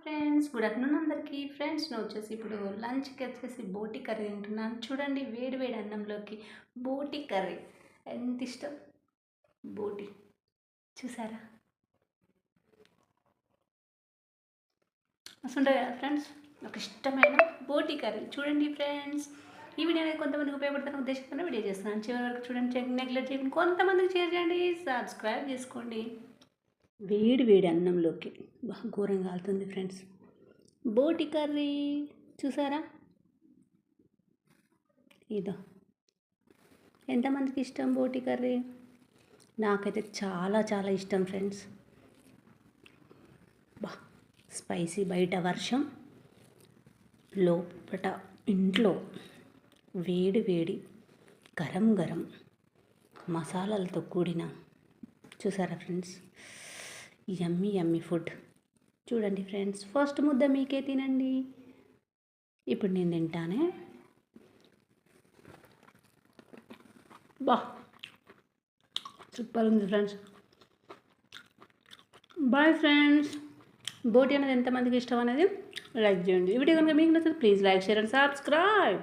Friends, good afternoon అందరికీ. Friends, నేను వచ్చేసి ఇప్పుడు లంచ్కి వచ్చేసి బోటి కర్రీ తింటున్నాను. చూడండి, వేడి వేడి అన్నంలోకి బోటి కర్రీ ఎంత ఇష్టం. బోటి చూసారా, అసలు కదా ఫ్రెండ్స్, నాకు ఇష్టమైన బోటి కర్రీ. చూడండి ఫ్రెండ్స్, ఈ వీడియో అనేది కొంతమందికి ఉపయోగపడుతున్న ఉద్దేశంతో వీడియో చేస్తున్నాను. చివరి వరకు చూడండి, నెగ్లెక్ట్ చేయకుండా కొంతమందికి షేర్ చేయండి, సబ్స్క్రైబ్ చేసుకోండి. వేడి వేడి అన్నంలోకి బాగా ఘోరంగా కాలుతుంది ఫ్రెండ్స్. బోటి కర్రీ చూసారా, ఇదో ఎంతమందికి ఇష్టం బోటి కర్రీ. నాకైతే చాలా చాలా ఇష్టం ఫ్రెండ్స్. బా స్పైసీ బయట వర్షం, లోపట ఇంట్లో వేడి వేడి గరం గరం మసాలాలతో కూడిన చూసారా ఫ్రెండ్స్, యమ్మీ యమ్మీ ఫుడ్. చూడండి ఫ్రెండ్స్, ఫస్ట్ ముద్ద మీకే తినండి. ఇప్పుడు నేను తింటానే. బా సూపర్ ఉంది ఫ్రెండ్స్. Bye friends. బోటి అనేది ఎంతమందికి ఇష్టం అనేది లైక్ చేయండి. ఈ వీడియో కనుక మీకు నచ్చితే please like, share and subscribe.